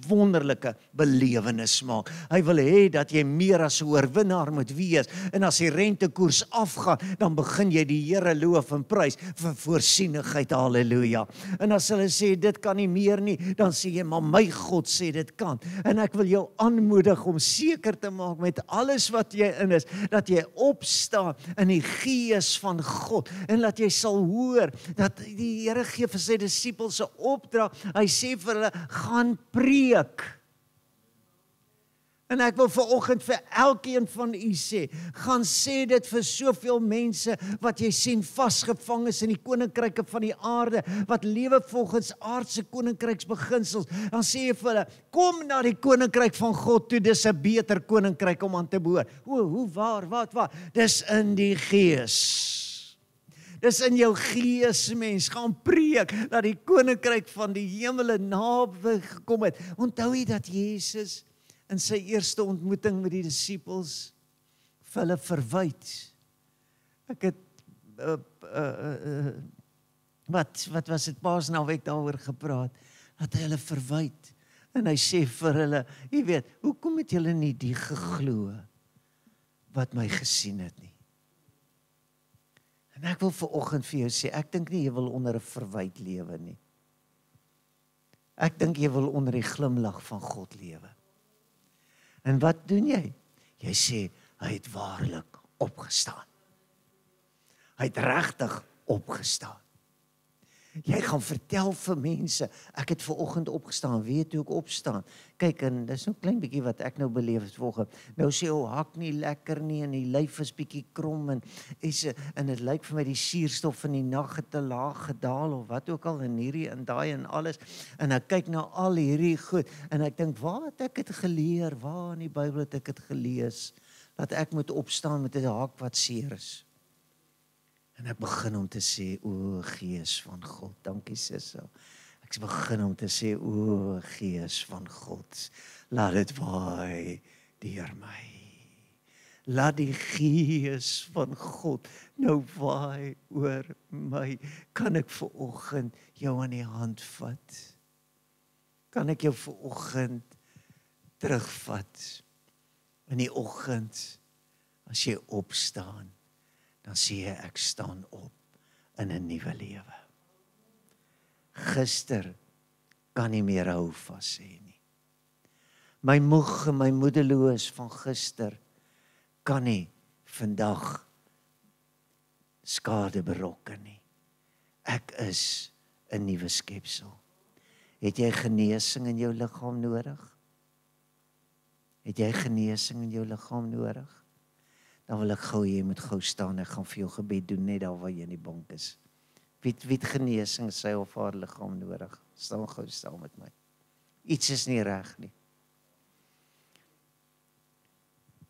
[SPEAKER 1] wonderlike belewenis maak. Hy wil hê dat jy meer as 'n oorwinnaar moet wees. En as die rentekoers afgaan, dan begin jy die Here loof en prys vir voorsienigheid, halleluja. En as hulle sê, dit kan nie meer nie, dan sê jy, maar my God sê dit kan. En ek wil jou aanmoedig om seker te maak met alles wat jy in is, dat jy opstaan in die gees van God, en dat jy sal hoor, dat die Here gee vir sy disippels 'n opdrag, hy sê vir hulle, gaan preek. En ek wil vanoggend vir elkeen van u sê, gaan sê dit vir soveel mense wat jy sien vasgevang is in die koninkryke van die aarde, wat lewe volgens aardse koninkryksbeginsels. Dan sê jy vir hulle, kom na die koninkryk van God toe, dis 'n beter koninkryk om aan te behoort. Hoe, waar, wat? Dis in die gees. Dis in jou gees, mens, gaan preek, dat die koninkryk van die hemele naby gekom het. Onthou jy dat Jesus in sy eerste ontmoeting met die disippels vir hulle verwyd. Ek het wat was dit Paasnaweek daaroor gepraat, dat hy hulle verwyd. En hy sê vir hulle, jy weet, hoekom het julle nie die geglo wat my gesien het nie? En ek wil vanoggend vir jou sê, ek dink nie jy wil onder 'n verwyd lewe nie. Ek dink jy wil onder die glimlag van God lewe. En wat doen jy? Jy sê, hy het waarlik opgestaan. Hy het regtig opgestaan. Jy gaan vertel vir mense, ek het vanoggend opgestaan, weet hoe ek opstaan. Kyk, en dis nou klein bietjie wat ek nou beleef het vanoggend. Nou sê, hak nie lekker nie, en die lyf is bietjie krom, en dit lyk vir my die suurstof in die nag het te laag gedaal, of wat ook al, en hierdie en daai en alles. En ek kyk na al hierdie goed, en ek dink, waar het ek het geleer? Waar in die Bybel het ek het gelees? Dat ek moet opstaan met 'n hak wat seer is. En ek begin om te sê, o Gees van God, dankie Sissel. Ek Ek begin om te sê, o Gees van God, laat dit waai deur my. Laat die Gees van God nou waai oor my. Kan ek vanoggend jou aan die hand vat? Kan ek jou vanoggend terugvat? In die oggend, as jy opstaan, dan sê jy, ek staan op in 'n nuwe lewe. Gister kan nie meer hou vas hê nie. My moeg en my moedeloos van gister kan nie vandag skade berokken nie. Ek is 'n nuwe skepsel. Het jy genesing in jou liggaam nodig? Het jy genesing in jou liggaam nodig? Dan wil ek gou jy moet gou staan. Ek gaan vir jou gebed doen net daar waar jy in die bank is. Wie het genesing in sy of haar liggaam nodig? Staan gou saam met my. Iets is nie reg nie.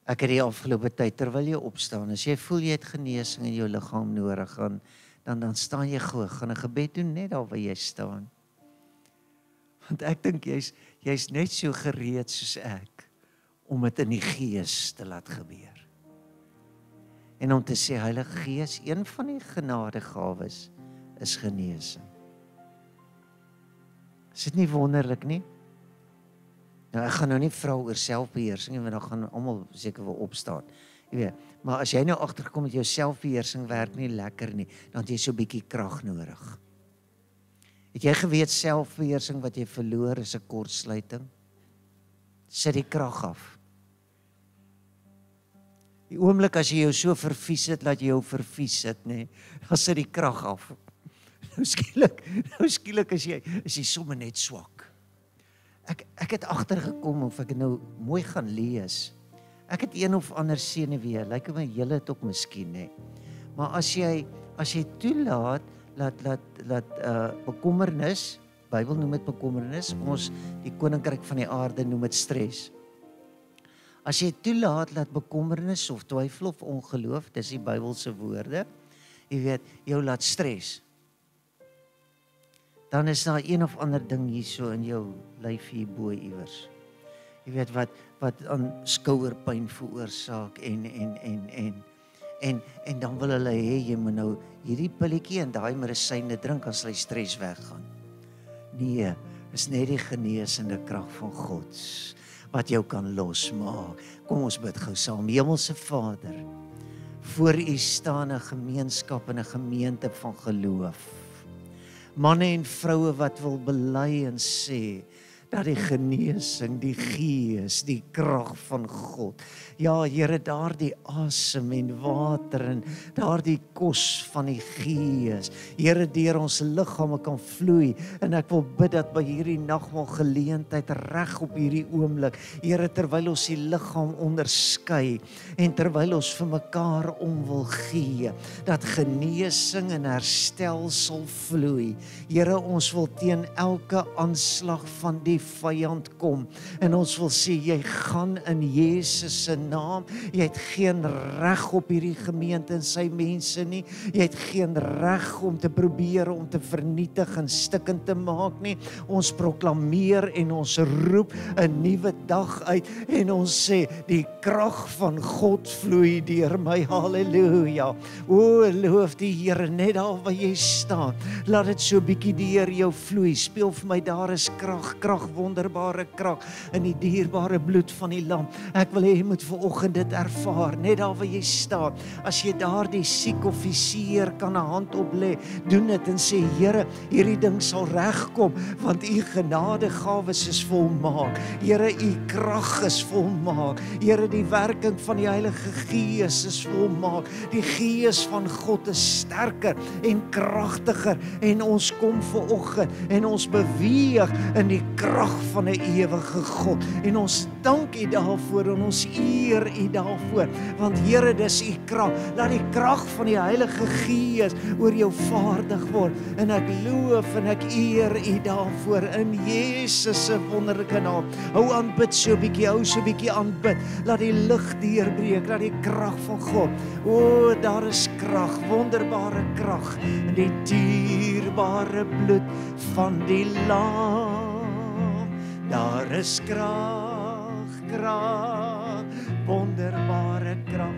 [SPEAKER 1] Ek het die afgelope tyd, terwyl jy opstaan, as jy voel jy het genesing in jou liggaam nodig, dan staan jy gou, gaan 'n gebed doen net daar waar jy staan. Want ek dink jy's net so gereed soos ek, om dit in die Gees te laat gebeur. En om te sê, Heilige Gees, een van die genadegawes is genesing. Is dit nie wonderlik nie? Nou, ek gaan nou nie vra oor selfbeheersing, want dan gaan almal seker wil opstaan. Jy weet, maar as jy nou agterkom met jou selfbeheersing werk nie lekker nie, dan het jy so 'n bietjie krag nodig. Het jy geweet selfbeheersing wat jy verloor is 'n kortsluiting? Sit die krag af. Die oomblik as jy jou so vervies het, laat jy jou vervies het, nê, dan sit die krag af. Nou skielik is jy sommer net swak. Ek het agtergekom, of ek het nou mooi gaan lees. Ek het een of ander senuwee, lyk my julle het ook miskien, nê. Maar as jy toelaat, laat bekommernis, Bybel noem dit bekommernis, ons, die koninkryk van die aarde noem dit stres. As jy toelaat, laat bekommernis of twyfel of ongeloof, dis die Bybelse woorde, jy weet, jou laat stres. Dan is daar een of ander ding hier so in jou lyf hierbo iewers. Jy weet wat aan skouerpyn veroorsaak en dan wil hulle hê jy moet nou hierdie pilletjie en daai medisyne drink as jy stres weggaan. Nee, is net die genesende krag van God wat jou kan losmaak. Kom ons bid gou saam. Hemelse Vader, voor U staan 'n gemeenskap en 'n gemeente van geloof. Manne en vroue wat wil bely en sê dat die genesing, die Gees, die krag van God, ja Here, daardie asem en water en daardie kos van die Gees, Here, deur ons liggame kan vloei, en ek wil bid dat by hierdie nagmaal geleentheid reg op hierdie oomblik, Here, terwyl ons die liggaam onderskei en terwyl ons vir mekaar om wil gee, dat genesing en herstel sal vloei. Here, ons wil teen elke aanslag van die vyand kom, en ons wil sê, jy gaan in Jesus se naam, jy het geen reg op hierdie gemeente en sy mense nie, jy het geen reg om te probeer om te vernietig en stikkend te maak nie. Ons proklameer en ons roep 'n nuwe dag uit, en ons sê, die krag van God vloei deur my, halleluja. O, loof die Here, net daar waar jy staan, laat dit so bietjie deur jou vloei, speel vir my, daar is krag, wonderbare krag in die dierbare bloed van die lam. Ek wil hê jy moet vanoggend dit ervaar, net daar waar jy staan. As jy daardie siek offisier kan 'n hand op lê, doen dit en sê, Here, hierdie ding sal regkom, want U genadegawes is volmaak. Here, U krag is volmaak. Here, die werking van die Heilige Gees is volmaak. Die Gees van God is sterker en kragtiger, en ons kom vanoggend en ons beweeg in die krag van 'n ewige God, en ons dank U daarvoor en ons eer U daarvoor, want Here, dis U krag. Laat die krag van die Heilige Gees oor jou vaardig word, en ek loof en ek eer U daarvoor in Jesus se wonderlike naam. Hou aan bid so 'n bietjie, aanbid. Laat die lig deurbreek, laat die krag van God. O, daar is krag, wonderbare krag in die dierbare bloed van die lam. Daar is krag, krag, wonderbare krag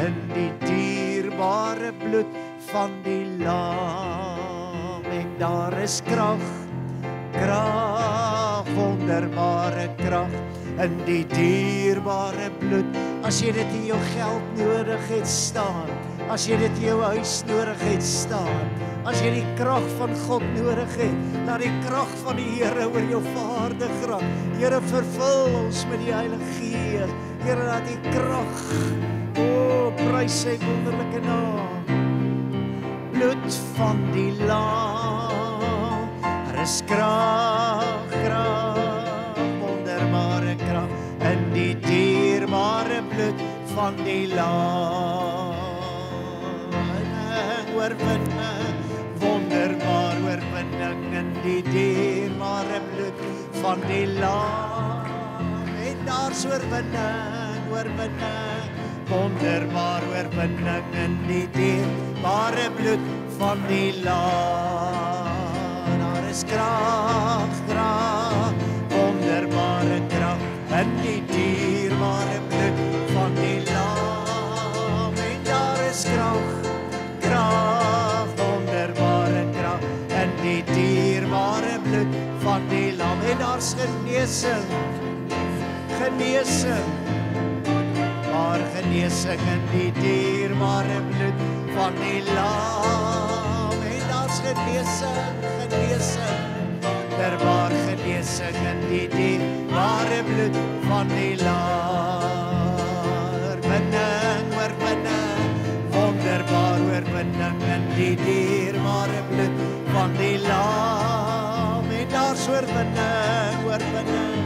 [SPEAKER 1] in die dierbare bloed van die lam. En daar is krag, krag, wonderbare krag in die dierbare bloed. As jy dit in jou geld nodig het, staan. As jy dit in jou huis nodig het, staan. As jy die krag van God nodig het, laat die krag van die Here oor jou vaardig raak. Here, vervul ons met die Heilige Gees. Here, laat die krag, prys sy wonderlike naam. Bloed van die lam, daar is krag, krag, wonderbare krag in die dierbare bloed van die lam. Oorwinning, wonderbaar oorwinning in die dierbare bloed van die lam. En daar's oorwinning, oorwinning, wonderbaar oorwinning in die dierbare bloed van die lam. Daar is krag, krag, wonderbare krag in die dierbare bloed van die lam. En daar is krag, krag, wonderbare krag in die dierbare bloed van die lam. En daar's genesing, genesing, maar genesing in die dierbare bloed van die lam. En daar's genesing, genesing, wonderbaar genesing in die dierbare bloed van die lam. Oorwinning, oorwinning, wonderbaar oorwinning in die dierbare bloed van die lam. En daar's oorwinning, oorwinning,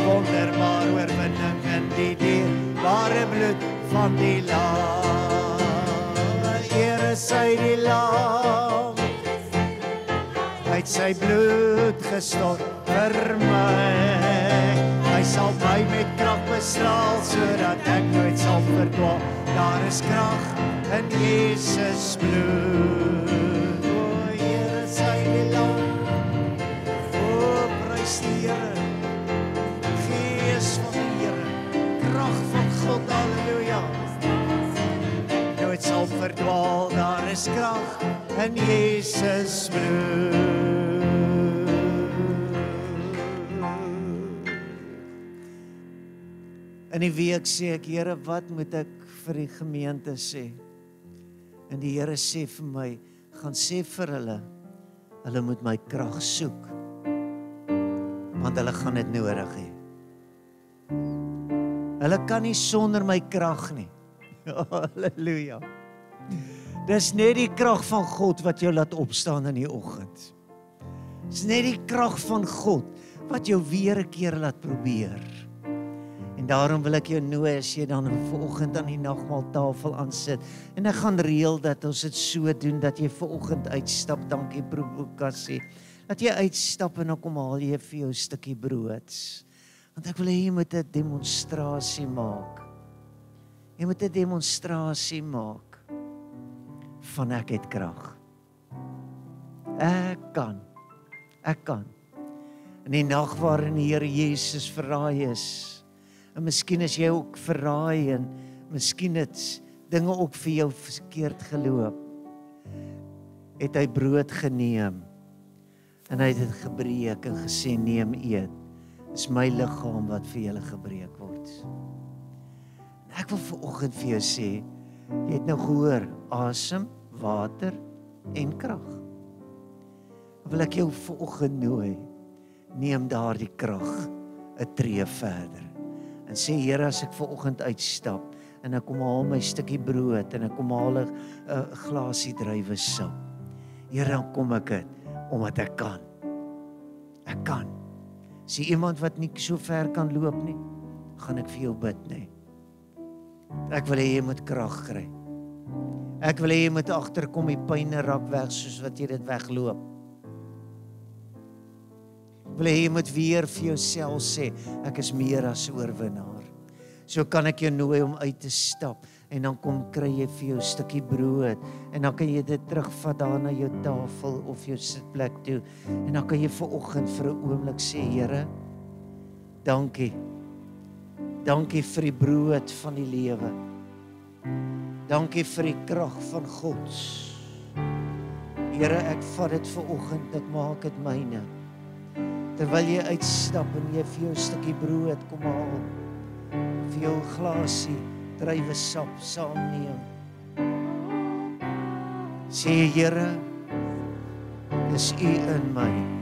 [SPEAKER 1] wonderbaar oorwinning in die dierbare bloed van die lam. Here sy die lam, hy het sy bloed gestort vir my. Hy sal my met krag bestraal, sodat ek nooit sal verdwaal. Daar is krag in Jesus bloed. O Here, sy die lam. O, prys die Here. Gees van die Here, krag van God, halleluja. Nooit sal verdwaal, daar is krag in Jesus bloed. In die week sê ek, Here, wat moet ek vir die gemeente sê? En die Here sê vir my, gaan sê vir hulle, hulle moet my krag soek, want hulle gaan dit nodig hê. Hulle kan nie sonder my krag nie. Halleluja. Dis net die krag van God wat jou laat opstaan in die oggend. Dis net die krag van God wat jou weer 'n keer laat probeer. En daarom wil ek jou nooi as jy dan vanoggend aan die nagmaaltafel aansit. En ek gaan reël dat ons dit so doen dat jy vanoggend uitstap. Dankie Probokasie. Dat jy uitstap en dan kom haal jy vir jou 'n stukkie brood. Want ek wil hê jy moet 'n demonstrasie maak. Jy moet 'n demonstrasie maak van ek het krag. Ek kan. In die nag waarin die Here Jesus verraai is. En miskien is jy ook verraai en miskien het dinge ook vir jou verkeerd geloop. Het hy brood geneem en hy het dit gebreek en gesê, neem eet. Dis my liggaam wat vir julle gebreek word. En ek wil vanoggend vir jou sê, jy het nou gehoor, asem, water en krag. Wil ek jou vanoggend nooi, neem daardie krag 'n tree verder. En sê, Here, as ek vanoggend uitstap, en ek kom haal my stukkie brood, en ek kom haal 'n glasie druiwesap. Here, dan kom ek dit, omdat ek kan. Ek kan. As jy iemand wat nie so ver kan loop nie, gaan ek vir jou bid, nie. Ek wil hê jy moet krag kry. Ek wil hê jy moet agterkom, die pyne raak weg, soos wat jy dit wegloop. Wil hê jy moet weer vir jouself sê, ek is meer as 'n oorwinnaar. So kan ek jou nooi om uit te stap en dan kom kry jy vir jou 'n stukkie brood en dan kan jy dit terugvat daar na jou tafel of jou sitplek toe en dan kan jy vanoggend vir 'n oomblik sê, Here, dankie. Dankie vir die brood van die lewe. Dankie vir die krag van God. Here, ek vat dit vanoggend, ek maak dit myne. Terwyl jy uitstap en jy vir jou 'n stukkie brood kom haal, vir jou 'n glasie druiwesap saamneem. Sê, Here, dis U in my.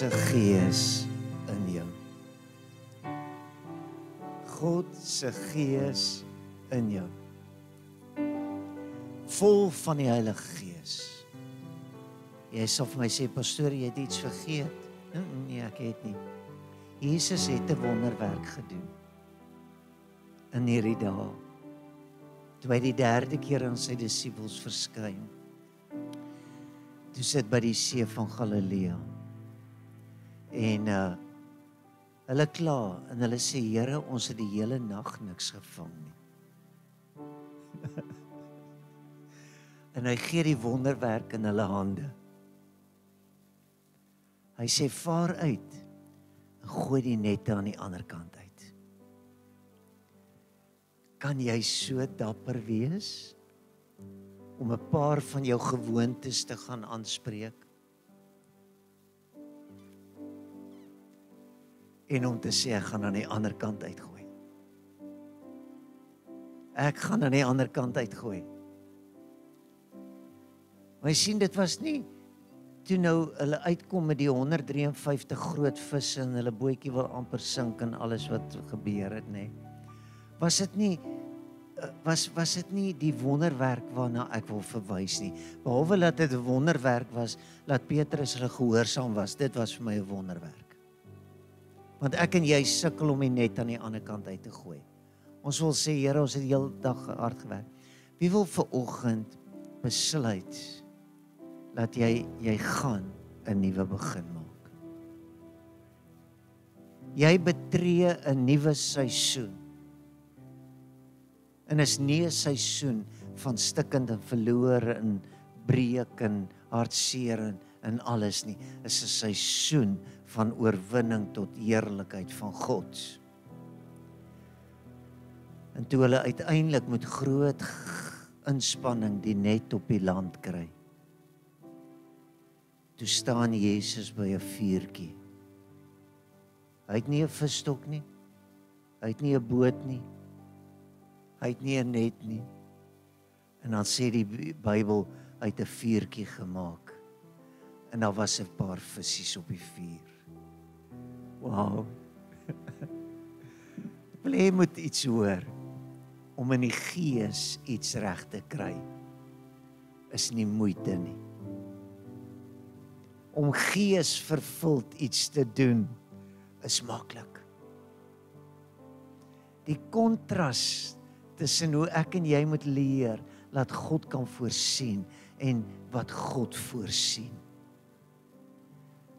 [SPEAKER 1] se gees in jou. God se gees in jou. Vol van die Heilige Gees. Jy sal vir my sê, pastoor, jy het iets vergeet. Nee, ek het nie. Jesus het 'n wonderwerk gedoen in hierdie dae. Toe hy die 3de keer aan sy disippels verskyn. Toe sit by die see van Galilea. En hulle kla en hulle sê, Here, ons het die hele nag niks gevang nie. En hy gee die wonderwerk in hulle hande. Hy sê, vaar uit en gooi die nette aan die ander kant uit. Kan jy so dapper wees om 'n paar van jou gewoontes te gaan aanspreek en om te sê ek gaan aan die ander kant uitgooi. Ek gaan aan die ander kant uitgooi. Maar jy sien, dit was nie toe nou hulle uitkom met die 153 groot visse en hulle bootjie wil amper sink en alles wat gebeur het, nê. Was dit nie die wonderwerk waarna ek wil verwys nie. Behalwe dat dit 'n wonderwerk was, dat Petrus hulle gehoorsaam was, dit was vir my 'n wonderwerk. Want ek en jy sukkel om die net aan die ander kant uit te gooi. Ons wil sê, Here, ons het die hele dag hard gewerk. Wie wil vanoggend besluit dat jy gaan 'n nuwe begin maak? Jy betree 'n nuwe seisoen. En is nie 'n seisoen van stikkend en verloor en breek en hartseer en alles nie. Is 'n seisoen van oorwinning tot heerlikheid van God. En toe hulle uiteindelik met groot inspanning die net op die land kry, toe staan Jesus by 'n vuurtjie. Hy het nie 'n visstok nie. Hy het nie 'n boot nie. Hy het nie 'n net nie. En dan sê die Bybel, hy het 'n vuurtjie gemaak. En daar was 'n paar visse op die vuur. Wow. Jy moet iets hoor. Om in die gees iets reg te kry, is nie moeite nie. Om gees vervuld iets te doen, is maklik. Die kontras tussen hoe ek en jy moet leer, laat God kan voorsien en wat God voorsien,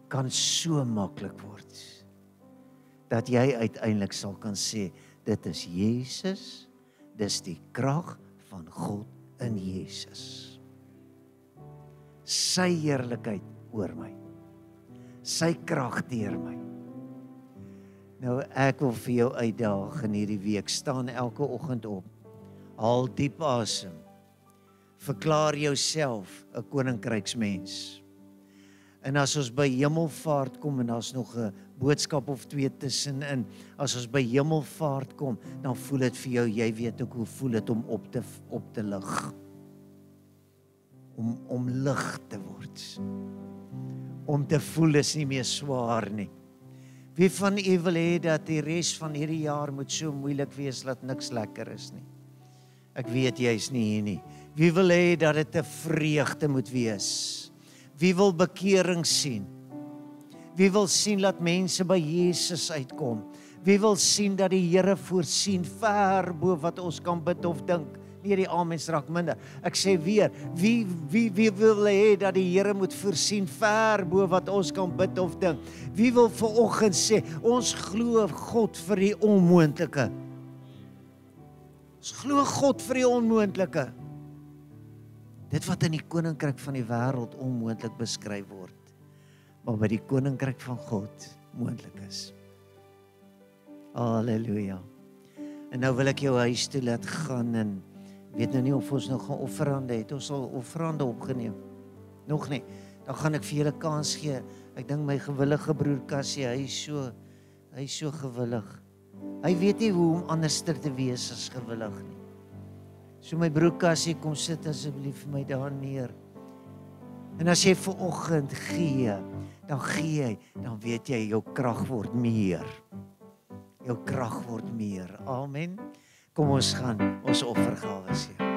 [SPEAKER 1] kan so maklik word, dat jy uiteindelik sal kan sê, dit is Jesus, dis die krag van God in Jesus. Sy heerlikheid oor my, sy krag deur my. Nou ek wil vir jou uitdaag in hierdie week, staan elke oggend op, haal diep asem, verklaar jouself 'n koninkryksmens. En as ons by hemelvaart kom, en daar's nog 'n boodskap of twee tussenin, as ons by hemelvaart kom, dan voel dit vir jou, jy weet ook hoe voel dit om op te lig. Om lig te word. Om te voel is nie meer swaar nie. Wie van u wil hê dat die res van hierdie jaar moet so moeilik wees, dat niks lekker is nie? Ek weet jy is nie hier nie. Wie wil hê dat dit 'n vreugde moet wees? Wie wil bekering sien? Wie wil sien dat mense by Jesus uitkom? Wie wil sien dat die Here voorsien ver bo wat ons kan bid of dink? Nee, die amens raak minder. Ek sê weer, wie wil hê dat die Here moet voorsien ver bo wat ons kan bid of dink? Wie wil vanoggend sê, ons glo God vir die onmoontlike? Ons glo God vir die onmoontlike. Dit wat in die koninkryk van die wêreld onmoontlik beskryf word, maar by die koninkryk van God moontlik is. Halleluja. En nou wil ek jou huis toe laat gaan en weet nou nie of ons nog gaan offerande het. Ons sal offerande opgeneem. Nog nie. Dan gaan ek vir julle kans gee. Ek dink my gewillige broer Cassie, hy is so gewillig. Hy weet nie hoe om anderster te wees as gewillig nie. So my broer Cassie, kom sit asseblief vir my daar neer. En as jy vanoggend gee, dan gee jy, dan weet jy jou krag word meer. Jou krag word meer. Amen. Kom ons gaan ons offergawe gee.